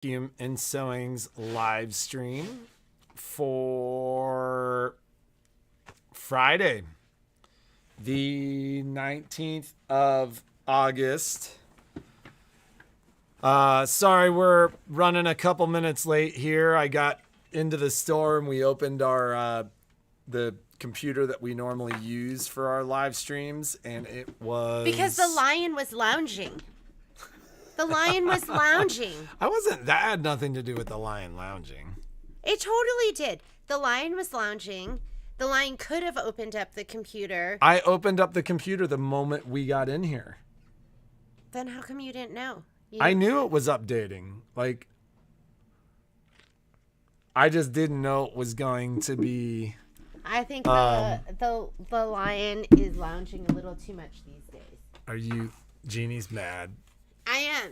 Vacuum and Sewing's live stream for Friday, the 19th of August. Sorry, we're running a couple minutes late here. I got into the store and we opened our the computer that we normally use for our live streams, and it was because the lion was lounging. The lion was lounging. That had nothing to do with the lion lounging. It totally did. The lion was lounging. The lion could have opened up the computer. I opened up the computer the moment we got in here. Then how come you didn't know? I knew it was updating. Like, I just didn't know it was going to be. I think the lion is lounging a little too much these days. Are you? Jeannie's mad. I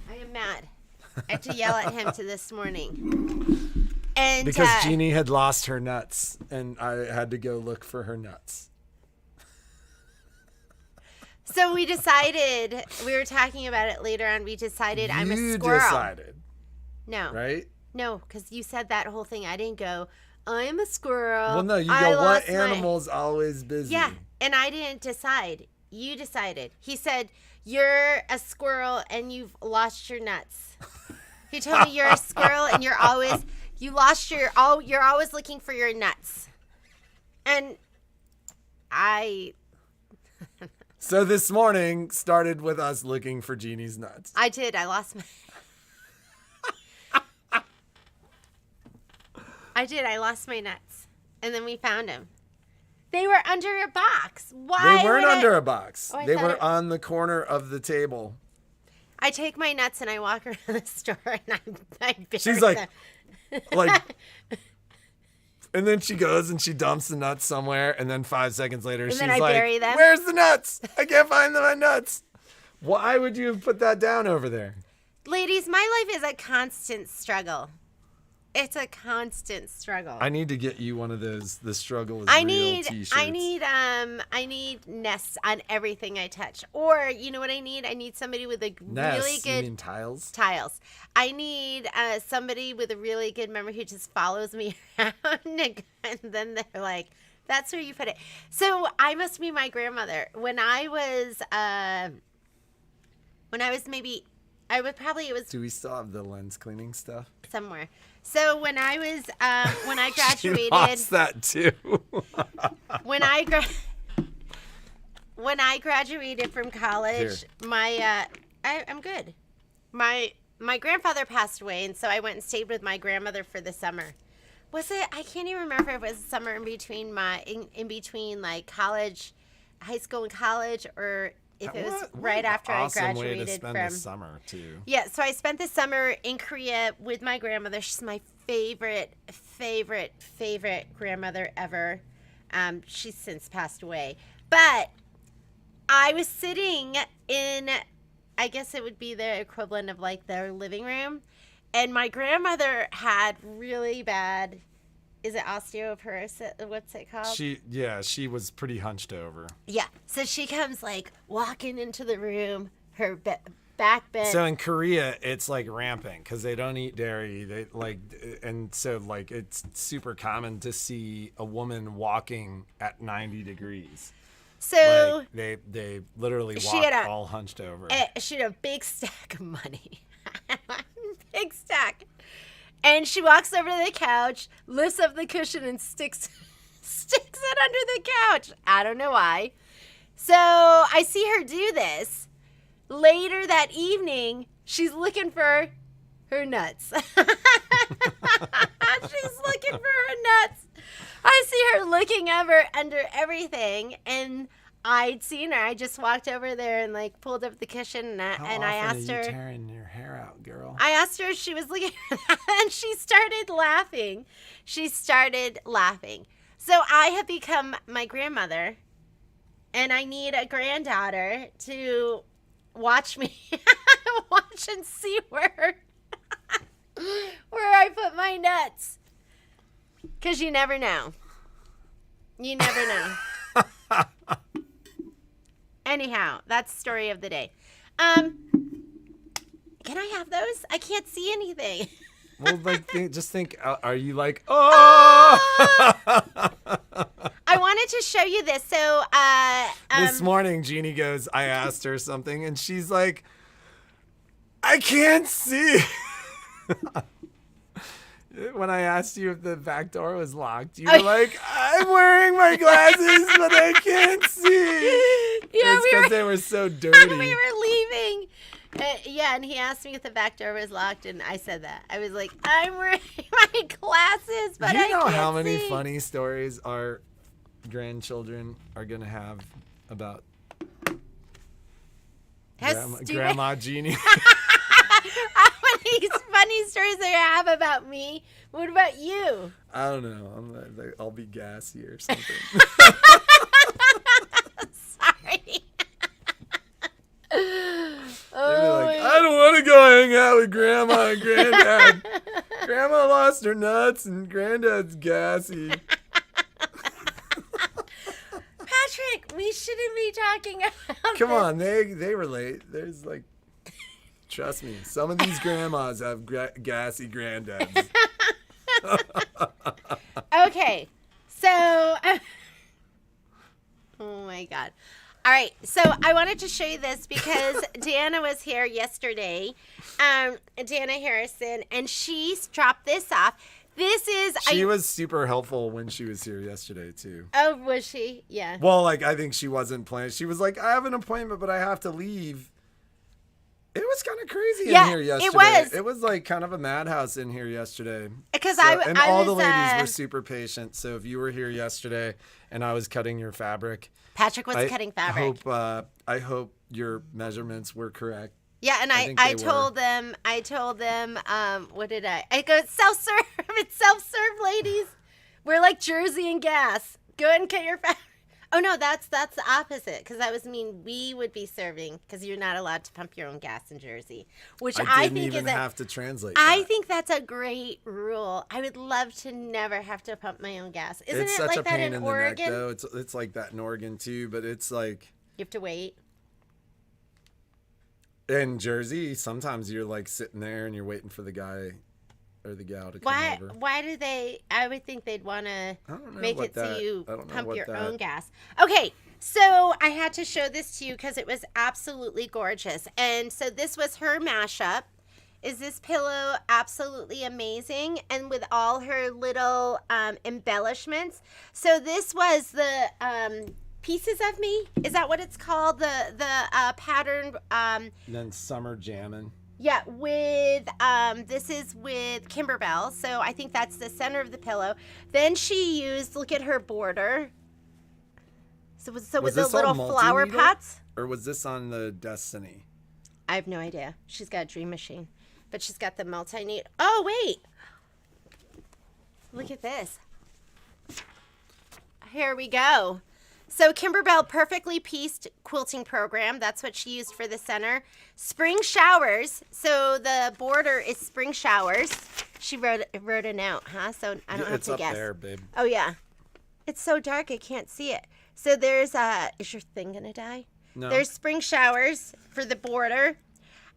am mad. I had to yell at him this morning. And because Jeannie had lost her nuts, and I had to go look for her nuts. So we decided, we were talking about it later on, we decided I'm a squirrel. You decided. No. Right? No, because you said that whole thing. I didn't go, I'm a squirrel. Well, no, you go, what animal's always busy? Yeah, and I didn't decide. You decided. He said, you're a squirrel and you've lost your nuts. He told me you're a squirrel and you're always looking for your nuts. And So this morning started with us looking for Jeannie's nuts. I did. I lost my... I lost my nuts. And then we found them. They were under a box. Why? They weren't under a box. Oh, they were on the corner of the table. I take my nuts and I walk around the store and I bury She's them. like, and then she goes and she dumps the nuts somewhere, and then 5 seconds later, she's like, bury them. Where's the nuts? I can't find my nuts. Why would you have put that down over there? Ladies, my life is a constant struggle. It's a constant struggle. I need to get you one of those. The struggle is real t-shirts. I need nests on everything I touch. Or you know what I need? I need somebody with a really good. You mean tiles? Tiles. I need somebody with a really good memory who just follows me around, and then they're like, "That's where you put it." So I must be my grandmother. When I was maybe, it was. Do we still have the lens cleaning stuff? Somewhere. So when I was when I graduated, she lost that too. when I graduated from college, Here. I'm good. My grandfather passed away, and so I went and stayed with my grandmother for the summer. Was it? I can't even remember if it was summer in between like college, high school and college, or if it was right after I graduated way to spend from the summer too. Yeah, so I spent the summer in Korea with my grandmother. She's my favorite grandmother ever. She's since passed away. But I was sitting in, I guess it would be the equivalent of like their living room, and my grandmother had really bad, is it osteoporosis? What's it called? She was pretty hunched over. Yeah. So she comes like walking into the room, her back bent. So in Korea, it's like rampant because they don't eat dairy. They and so like it's super common to see a woman walking at 90 degrees. So like they literally walk all hunched over. She had a big stack of money. Big stack. And she walks over to the couch, lifts up the cushion, and sticks it under the couch. I don't know why. So I see her do this. Later that evening, she's looking for her nuts. She's looking for her nuts. I see her looking under everything, and I'd seen her. I just walked over there and like pulled up the cushion, and I asked her. Are you tearing your hair out, girl? I asked her if she was looking for that, and she started laughing. So I have become my grandmother, and I need a granddaughter to watch me, watch and see where I put my nuts. Because you never know. You never know. Anyhow, that's the story of the day. can I have those? I can't see anything. Well, like, just think, are you like, oh? I wanted to show you this. So, This morning, Jeannie goes, I asked her something, and she's like, I can't see. When I asked you if the back door was locked, you were like, I'm wearing my glasses, but I can't see. Yeah, it's because they were so dirty. we were leaving. Yeah, and he asked me if the back door was locked, and I said that. I was like, I'm wearing my glasses, but I can't see. You know how many funny stories our grandchildren are going to have about Grandma Jeannie? How many funny stories they have about me? What about you? I don't know. I'll be gassy or something. Sorry. They'll be like, I don't want to go hang out with Grandma and Granddad. Grandma lost her nuts and Granddad's gassy. Patrick, we shouldn't be talking about Come on, they relate. There's like, trust me, some of these grandmas have gassy granddads. Okay, so, oh my God. All right, so I wanted to show you this because Deanna was here yesterday, Deanna Harrison, and she dropped this off. This is... She was super helpful when she was here yesterday, too. Oh, was she? Yeah. Well, like, I think she wasn't planning. She was like, I have an appointment, but I have to leave. It was kind of crazy in here yesterday. It was like kind of a madhouse in here yesterday. Because and all the ladies were super patient. So if you were here yesterday and I was cutting your fabric... Patrick was cutting fabric. I hope your measurements were correct. Yeah, and I told them, what did I go, self-serve. It's self-serve, ladies. We're like Jersey and gas. Go ahead and cut your fabric. Oh, no, that's the opposite, because that was mean we would be serving, because you're not allowed to pump your own gas in Jersey, which I think even have to translate I think that's a great rule. I would love to never have to pump my own gas. Isn't it like that in Oregon? Neck, though. It's like that in Oregon, too, but it's like... You have to wait. In Jersey, sometimes you're like sitting there and you're waiting for the guy or the gal to come over. Why do they? I would think they'd want to make it so you pump your own gas. Okay, so I had to show this to you because it was absolutely gorgeous. And so this was her mashup. Is this pillow absolutely amazing? And with all her little embellishments. So this was the... Pieces of Me, is that what it's called? The pattern. Then Summer Jammin'. Yeah, with this is with Kimberbell, so I think that's the center of the pillow. Then she used, look at her border. So with the little flower pots. Or was this on the Destiny? I have no idea. She's got a Dream Machine, but she's got the multi-needle. Oh wait, look at this. Here we go. So Kimberbell Perfectly Pieced Quilting Program. That's what she used for the center. Spring Showers. So the border is Spring Showers. She wrote a note, huh? So I don't have to guess. It's up there, babe. Oh, yeah. It's so dark I can't see it. So there's, is your thing going to die? No. There's Spring Showers for the border.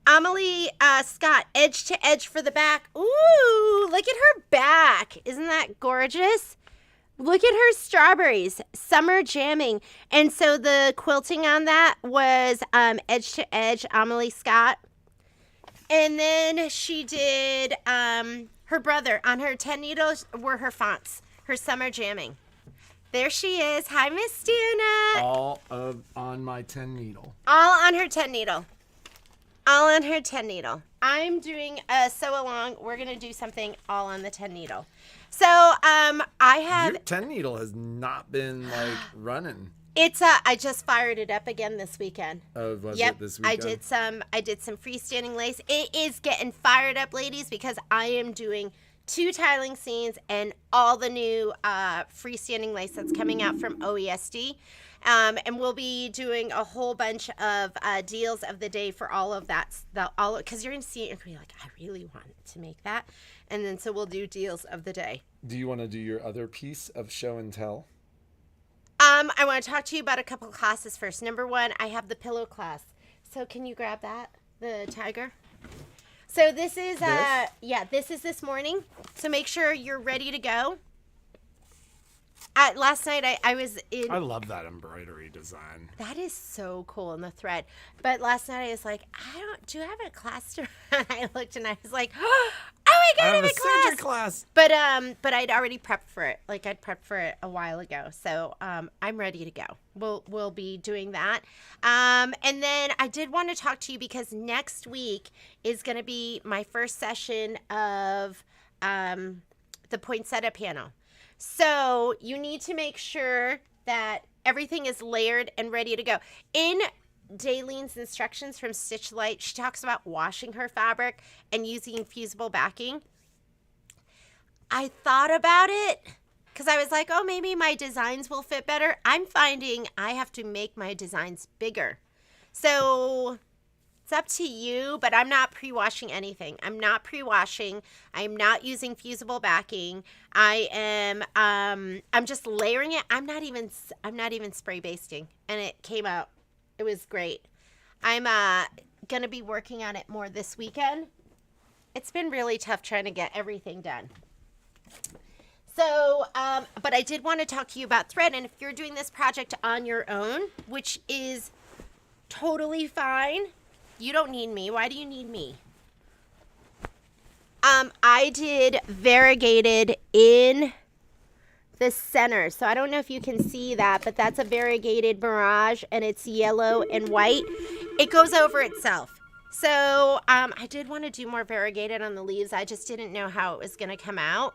Amelie Scott, Edge to Edge for the back. Ooh, look at her back. Isn't that gorgeous? Look at her strawberries, Summer Jamming. And so the quilting on that was Edge to Edge, Amelie Scott. And then she did her brother on her 10 needles were her fonts, her Summer Jamming. There she is. Hi, Miss Dana. All on my 10 needle. All on her 10 needle. All on her 10 needle. I'm doing a sew along. We're going to do something all on the 10 needle. So, I have... Your 10 needle has not been, like, running. It's, I just fired it up again this weekend. Oh, was it this weekend? I did some freestanding lace. It is getting fired up, ladies, because I am doing 2 tiling scenes and all the new freestanding lace that's coming out from OESD. And we'll be doing a whole bunch of deals of the day for all of that. Because you're going to see it and be like, I really want to make that. And then so we'll do deals of the day. Do you want to do your other piece of show and tell? I want to talk to you about a couple classes first. Number 1, I have the pillow class. So can you grab that, the tiger? So this is This? this is this morning. So make sure you're ready to go. Last night I was in. I love that embroidery design. That is so cool in the thread. But last night I was like, do I have a class to run? I looked and I was like, oh my God, I have a class. But I'd already prepped for it. Like I'd prepped for it a while ago. So I'm ready to go. We'll be doing that. And then I did want to talk to you because next week is going to be my first session of the poinsettia panel. So you need to make sure that everything is layered and ready to go. In Daylene's instructions from Stitch Light, she talks about washing her fabric and using fusible backing. I thought about it because I was like, oh, maybe my designs will fit better. I'm finding I have to make my designs bigger. So it's up to you, but I'm not pre-washing anything. I'm not pre-washing. I'm not using fusible backing. I'm just layering it. I'm not even spray basting, and it came out. It was great. I'm gonna be working on it more this weekend. It's been really tough trying to get everything done. So, but I did want to talk to you about thread, and if you're doing this project on your own, which is totally fine. You don't need me. Why do you need me? I did variegated in the center. So I don't know if you can see that, but that's a variegated mirage and it's yellow and white. It goes over itself. So I did want to do more variegated on the leaves. I just didn't know how it was going to come out.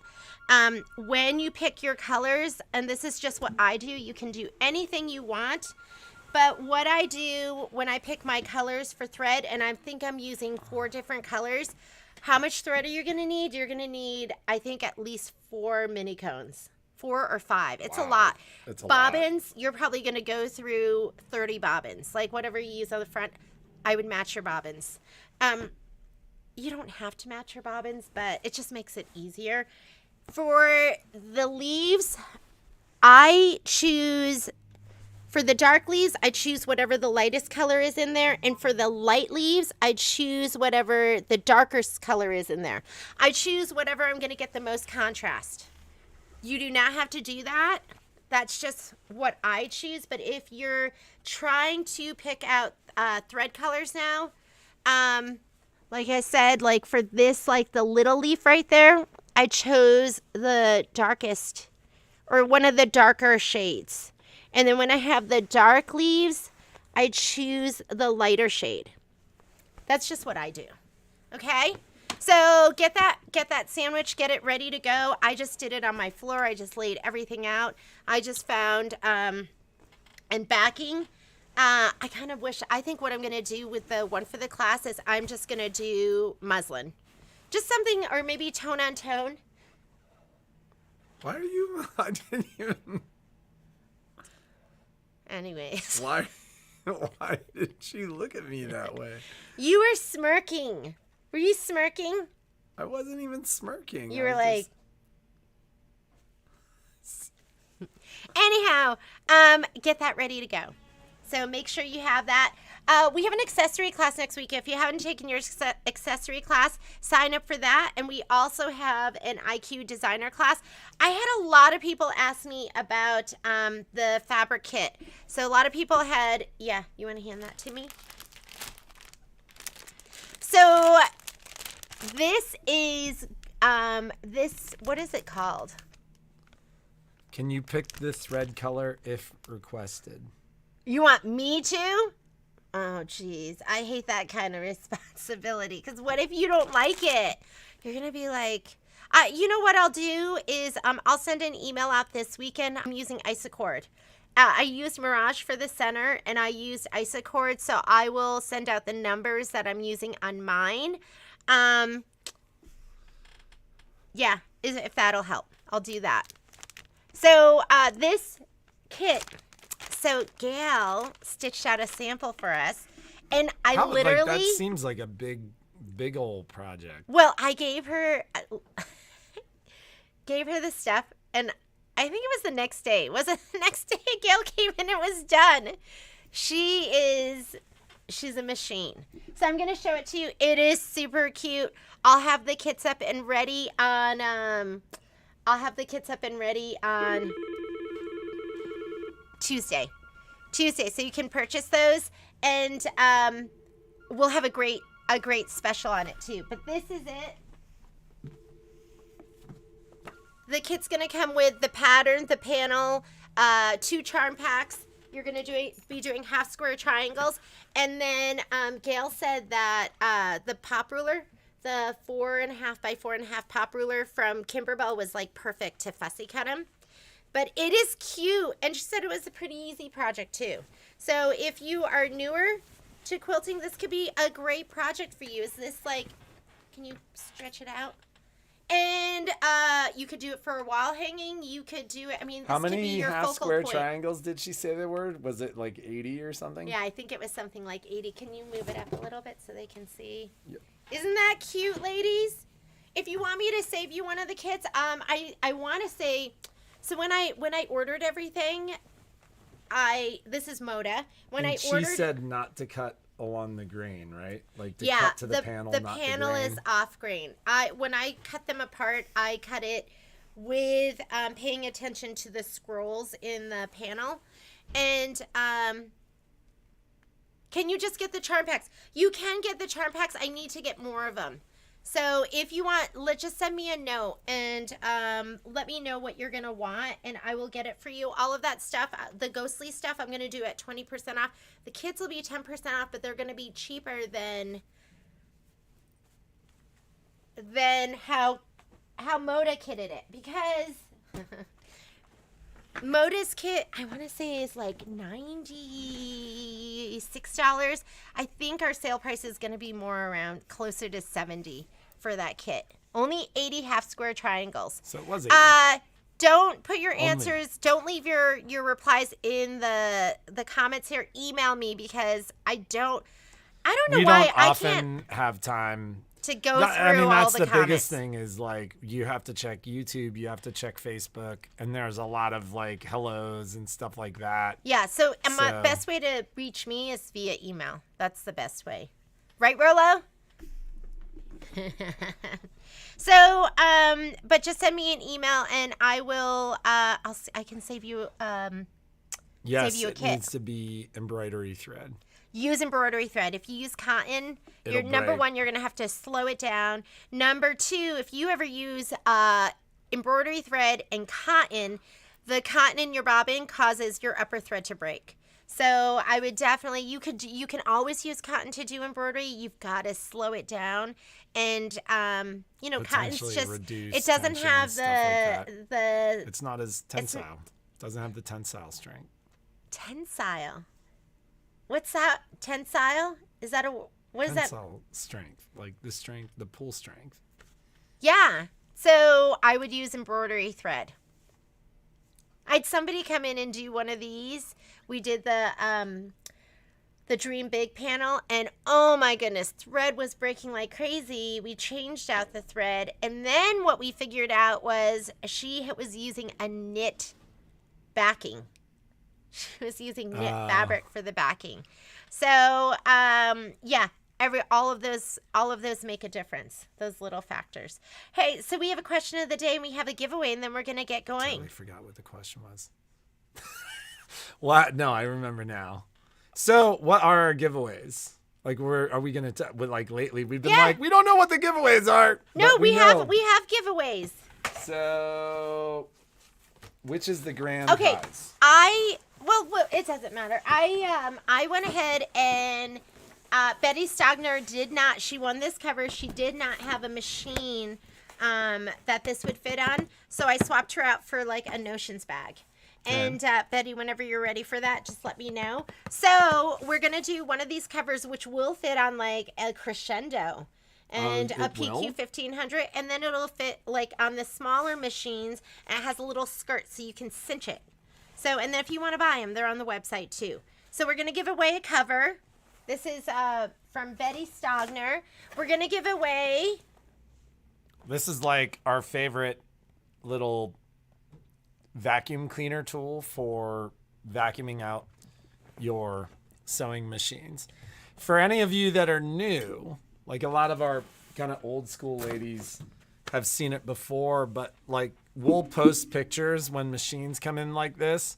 When you pick your colors, and this is just what I do, you can do anything you want. But what I do when I pick my colors for thread, and I think I'm using 4 different colors, how much thread are you going to need? You're going to need, I think, at least 4 mini cones. 4 or 5. It's a lot. It's a bobbins, you're probably going to go through 30 bobbins. Like whatever you use on the front, I would match your bobbins. You don't have to match your bobbins, but it just makes it easier. For the leaves, I choose... For the dark leaves, I choose whatever the lightest color is in there. And for the light leaves, I choose whatever the darkest color is in there. I choose whatever I'm going to get the most contrast. You do not have to do that. That's just what I choose. But if you're trying to pick out thread colors now, like I said, like for this, like the little leaf right there, I chose the darkest or one of the darker shades. And then when I have the dark leaves, I choose the lighter shade. That's just what I do. Okay? So get that sandwich, get it ready to go. I just did it on my floor. I just laid everything out. I just found, and backing. I kind of wish, I think what I'm going to do with the one for the class is I'm just going to do muslin. Just something, or maybe tone on tone. Why are you, I didn't even... Anyways. Why did she look at me that way? You were smirking. Were you smirking? I wasn't even smirking. You were like... Anyhow, get that ready to go. So make sure you have that. We have an accessory class next week. If you haven't taken your accessory class, sign up for that. And we also have an IQ designer class. I had a lot of people ask me about the fabric kit. So a lot of people had, yeah, you want to hand that to me? So this is, what is it called? Can you pick the thread color if requested? You want me to? Oh, geez. I hate that kind of responsibility. Because what if you don't like it? You're going to be like, you know what I'll do is I'll send an email out this weekend. I'm using Isacord. I used Mirage for the center, and I used Isacord. So I will send out the numbers that I'm using on mine. Yeah, if that'll help. I'll do that. So this kit... So Gail stitched out a sample for us, and I literally... Like, that seems like a big old project. Well, I gave her the stuff, and I think it was the next day. Was it the next day Gail came and it was done? She is She's a machine. So I'm gonna show it to you. It is super cute. I'll have the kits up and ready on Tuesday. So you can purchase those, and we'll have a great special on it too. But this is it. The kit's gonna come with the pattern, the panel, 2 charm packs. You're gonna be doing half square triangles, and then Gail said that the pop ruler, the 4.5 by 4.5 pop ruler from Kimberbell was like perfect to fussy cut them. But it is cute, and she said it was a pretty easy project too. So if you are newer to quilting, this could be a great project for you. Is this like, can you stretch it out? And you could do it for a wall hanging. You could do it. I mean, this could be your half focal square point. triangles did she say there were? Was it like 80 or something? Yeah, I think it was something like 80. Can you move it up a little bit so they can see? Yep. Isn't that cute, ladies? If you want me to save you one of the kits, I want to say, so when I ordered everything, this is Moda. She said not to cut along the grain, right? Like to yeah, cut to the panel, the not panel the grain. is off grain. When I cut them apart, I cut it with paying attention to the scrolls in the panel. And can you just get the charm packs? You can get the charm packs. I need to get more of them. So if you want, just send me a note and let me know what you're going to want, and I will get it for you. All of that stuff, the ghostly stuff, I'm going to do at 20% off. The kids will be 10% off, but they're going to be cheaper than how Moda kitted it, because Moda's kit, I want to say, is like $96. I think our sale price is going to be more around closer to $70 for that kit. Only 80 half square triangles. So it was 80. Don't put your answers, don't leave your replies in the comments here. Email me, because I don't know why I can't have time to go through I mean, all that's the the comments. biggest thing is like you have to check YouTube, you have to check Facebook, and there's a lot of like hellos and stuff like that. Yeah, so my best way to reach me is via email. That's the best way. Right, Rolo? So, but just send me an email and I will, I can save you, Yes, save you a it kit. needs to be embroidery thread. Use embroidery thread. If you use cotton, It'll number break. 1, you're going to have to slow it down. Number 2, if you ever use embroidery thread and cotton, the cotton in your bobbin causes your upper thread to break. So I would definitely, you can always use cotton to do embroidery. You've got to slow it down. And, cotton's just, reduce it doesn't tension, have stuff like the it's not as tensile. Doesn't have the tensile strength. tensile. What's that? Tensile? Is that what is that? Tensile strength, like the strength, the pull strength. Yeah. So I would use embroidery thread. I had somebody come in and do one of these. We did the Dream Big panel, and oh my goodness, thread was breaking like crazy. We changed out the thread, and then what we figured out was she was using a knit backing. She was using knit fabric for the backing. So yeah, all of those make a difference. Those little factors. Hey, so we have a question of the day and we have a giveaway, and then we're gonna get going. Totally forgot what the question was. What? No, I remember now. So, what are our giveaways? Like, are we gonna lately we've been like, we don't know what the giveaways are. No, but we know. have giveaways. So, which is the grand Okay, prize? Well, it doesn't matter. I went ahead and Betty Stogner she won this cover. She did not have a machine that this would fit on, so I swapped her out for like a Notions bag. And Betty, whenever you're ready for that, just let me know. So we're going to do one of these covers, which will fit on like a Crescendo and a PQ 1500, and then it'll fit like on the smaller machines, and it has a little skirt so you can cinch it. So, and then if you want to buy them, they're on the website too. So we're going to give away a cover. This is from Betty Stogner. We're going to give away. This is like our favorite little vacuum cleaner tool for vacuuming out your sewing machines. for any of you that are new, like a lot of our kind of old school ladies have seen it before, but like we'll post pictures when machines come in like this.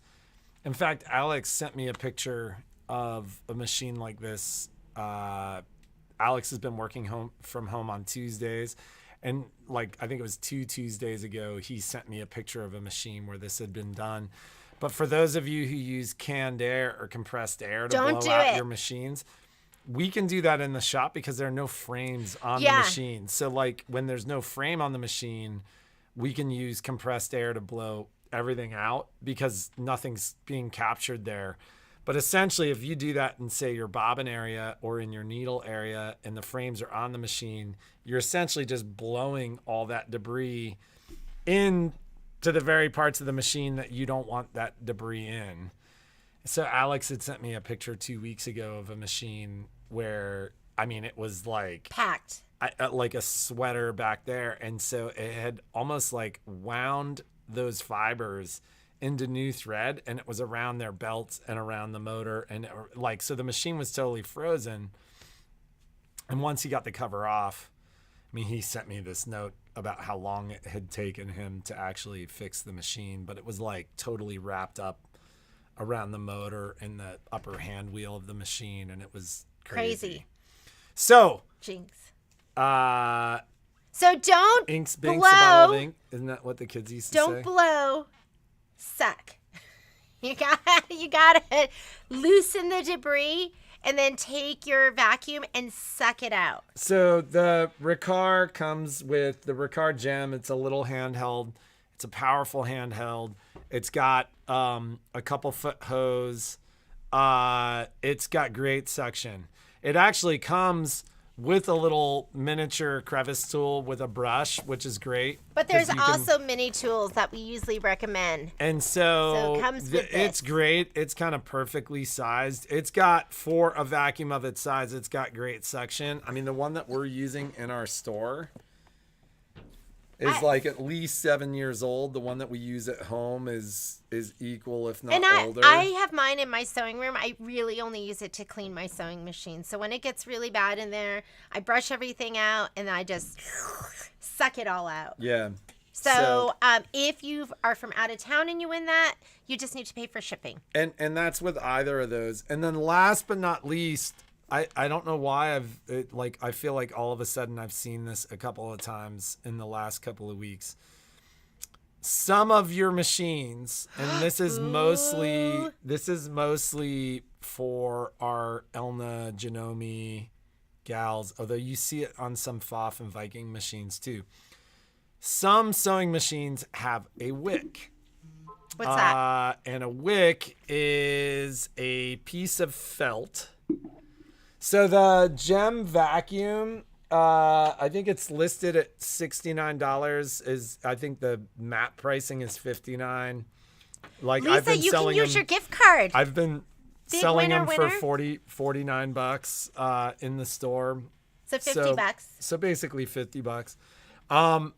In fact, Alex sent me a picture of a machine like this. Alex has been working from home on Tuesdays. And like, I think it was 2 Tuesdays ago, he sent me a picture of a machine where this had been done. But for those of you who use canned air or compressed air to blow out your machines, we can do that in the shop because there are no frames on the machine. So like when there's no frame on the machine, we can use compressed air to blow everything out because nothing's being captured there. But essentially, if you do that in, say, your bobbin area or in your needle area and the frames are on the machine, you're essentially just blowing all that debris in to the very parts of the machine that you don't want that debris in. So Alex had sent me a picture 2 weeks ago of a machine where, I mean, it was like packed, like a sweater back there. And so it had almost like wound those fibers into new thread, and it was around their belts and around the motor, and like, so the machine was totally frozen. And once he got the cover off, I mean, he sent me this note about how long it had taken him to actually fix the machine, but it was like totally wrapped up around the motor and the upper hand wheel of the machine, and it was crazy. So jinx. So don't inks, blow. binks, a bottle of ink. Isn't that what the kids used to say? Don't blow. Suck. You gotta loosen the debris and then take your vacuum and suck it out. So the Ricard comes with the Ricard Gem. It's a little handheld. It's a powerful handheld. It's got a couple foot hose. It's got great suction. It actually comes with a little miniature crevice tool with a brush, which is great. But there's also mini tools that we usually recommend. And so it comes with it's great. It's kind of perfectly sized. It's got, for a vacuum of its size, it's got great suction. I mean, the one that we're using in our store is like at least 7 years old. The one that we use at home is equal, if not older. I have mine in my sewing room. I really only use it to clean my sewing machine. So when it gets really bad in there, I brush everything out and I just suck it all out. Yeah. So if you are from out of town and you win that, you just need to pay for shipping. And that's with either of those. And then last but not least, I don't know why I feel like all of a sudden I've seen this a couple of times in the last couple of weeks. Some of your machines, and this is mostly for our Elna Janome gals, although you see it on some FOF and Viking machines too. Some sewing machines have a wick. What's that? And a wick is a piece of felt. So the Gem vacuum, I think it's listed at $69. I think the MAP pricing is $59. Like, Lisa, I've been you selling can use them, your gift card. I've been Big selling winner, them for $49 in the store. So $50. So basically $50.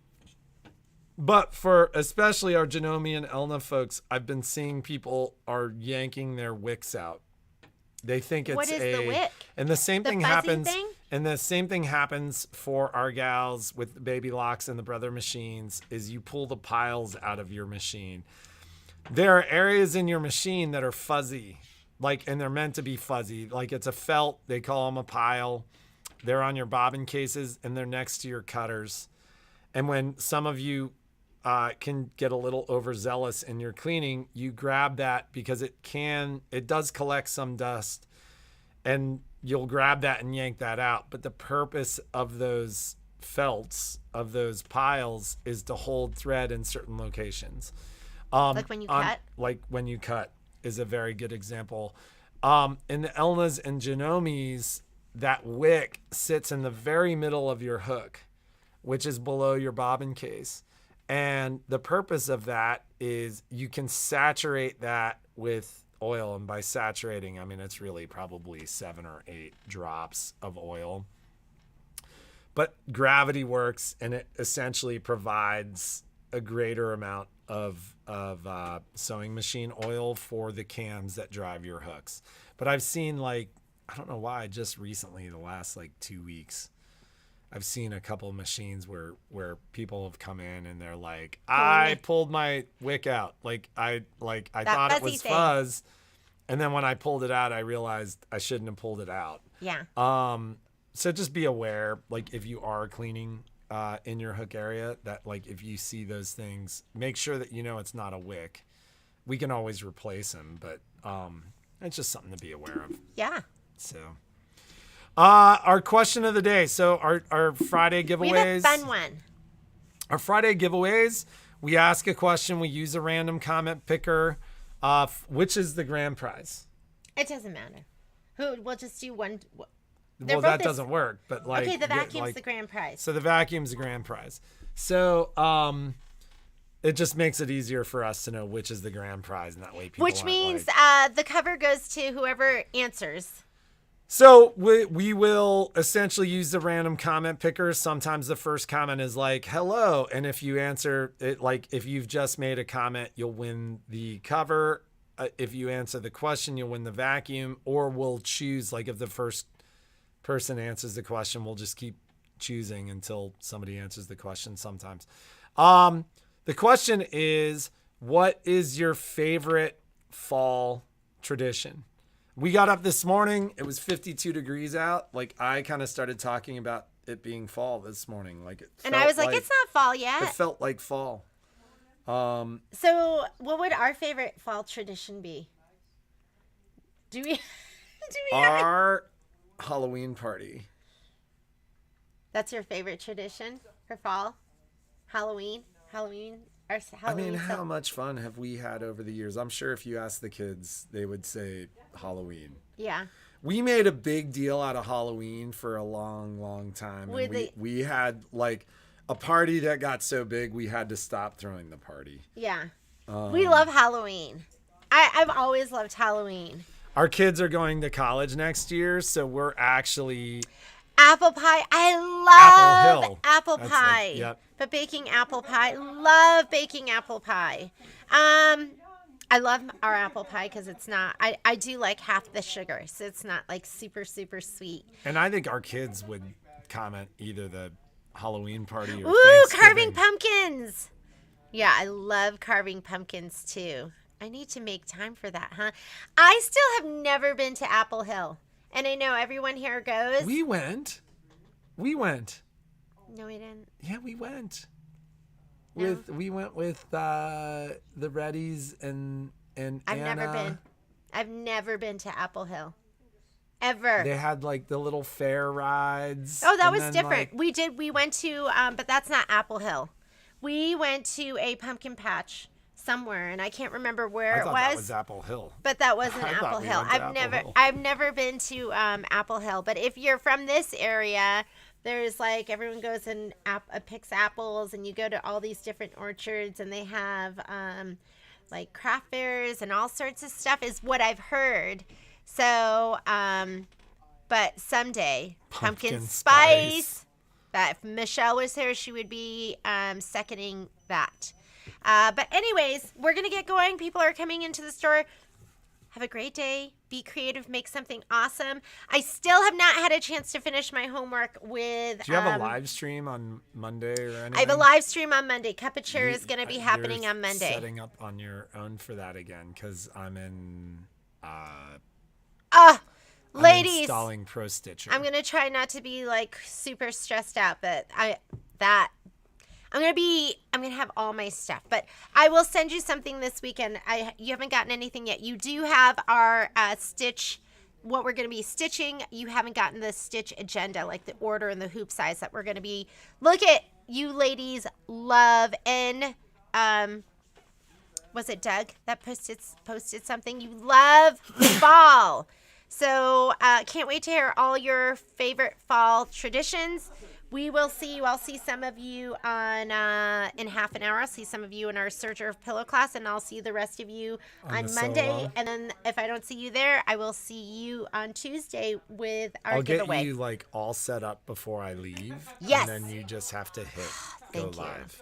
But for especially our Janome and Elna folks, I've been seeing people are yanking their wicks out. They think it's what is the wick? And the same thing fuzzy happens. thing? And the same thing happens for our gals with the Baby Locks and the Brother machines. Is you pull the piles out of your machine. There are areas in your machine that are fuzzy, and they're meant to be fuzzy. Like it's a felt. They call them a pile. They're on your bobbin cases and they're next to your cutters. And when some of you can get a little overzealous in your cleaning, you grab that because it does collect some dust, and you'll grab that and yank that out. But the purpose of those felts, of those piles, is to hold thread in certain locations. Like when you cut? Like when you cut is a very good example. In the Elnas and Janomes, that wick sits in the very middle of your hook, which is below your bobbin case. And the purpose of that is you can saturate that with oil. And by saturating, I mean, it's really probably 7 or 8 drops of oil. But gravity works, and it essentially provides a greater amount of sewing machine oil for the cams that drive your hooks. But I've seen I don't know why, just recently, the last like 2 weeks, I've seen a couple of machines where people have come in and they're like, I pulled my wick out. Like I thought it was fuzz. And then when I pulled it out, I realized I shouldn't have pulled it out. Yeah. So just be aware, like if you are cleaning in your hook area, that like if you see those things, make sure that you know it's not a wick. We can always replace them, but it's just something to be aware of. Yeah. So, our question of the day. So our Friday giveaways. We have a fun one. Our Friday giveaways. We ask a question. We use a random comment picker. Which is the grand prize? It doesn't matter. We'll just do one. Well, that doesn't work. But like, okay, the vacuum's the grand prize. So the vacuum's the grand prize. So it just makes it easier for us to know which is the grand prize, and that way people. Which means the cover goes to whoever answers. So we will essentially use the random comment picker. Sometimes the first comment is like, hello. And if you answer it, like if you've just made a comment, you'll win the cover. If you answer the question, you'll win the vacuum. Or we'll choose, like if the first person answers the question, we'll just keep choosing until somebody answers the question sometimes. The question is, what is your favorite fall tradition? We got up this morning. It was 52 degrees out. Like I kind of started talking about it being fall this morning. Like and I was like, it's not fall yet. It felt like fall. So what would our favorite fall tradition be? Do we our Halloween party. That's your favorite tradition for fall? Halloween? I mean, how much fun have we had over the years? I'm sure if you ask the kids, they would say Halloween. Yeah. We made a big deal out of Halloween for a long, long time. And we had like a party that got so big, we had to stop throwing the party. Yeah. We love Halloween. I've always loved Halloween. Our kids are going to college next year, so we're actually... Apple pie. I love apple pie. Like, yep. But baking apple pie. Love baking apple pie. I love our apple pie because it's not, I do like half the sugar. So it's not like super, super sweet. And I think our kids would comment either the Halloween party or carving pumpkins. Yeah, I love carving pumpkins too. I need to make time for that, huh? I still have never been to Apple Hill. And I know everyone here goes. We went. No, we didn't. Yeah, we went. No. We went with the Reddies and Anna. I've never been to Apple Hill. Ever. They had like the little fair rides. Oh, that was different. We went to but that's not Apple Hill. We went to a pumpkin patch somewhere, and I can't remember where it was. That was Apple Hill. But that wasn't Apple Hill. I've never been to Apple Hill. But if you're from this area, there's like everyone goes and picks apples, and you go to all these different orchards, and they have like craft fairs and all sorts of stuff, is what I've heard. So, but someday pumpkin spice. That if Michelle was here, she would be seconding that. But anyways, we're going to get going. People are coming into the store. Have a great day. Be creative. Make something awesome. I still have not had a chance to finish my homework with... Do you have a live stream on Monday or anything? I have a live stream on Monday. Cup of Cheer is going to be happening on Monday. Setting up on your own for that again, because I'm in... ladies, installing Pro Stitcher. I'm going to try not to be like super stressed out, but I'm going to have all my stuff, but I will send you something this weekend. You haven't gotten anything yet. You do have our stitch, what we're going to be stitching. You haven't gotten the stitch agenda, like the order and the hoop size that we're going to be. Look at you ladies love, and was it Doug that posted something? You love fall. So can't wait to hear all your favorite fall traditions. We will see you. I'll see some of you on in half an hour. I'll see some of you in our Serger of Pillow class, and I'll see the rest of you on Monday. Solo. And then if I don't see you there, I will see you on Tuesday with our giveaway. I'll get you like all set up before I leave. Yes. And then you just have to hit go live.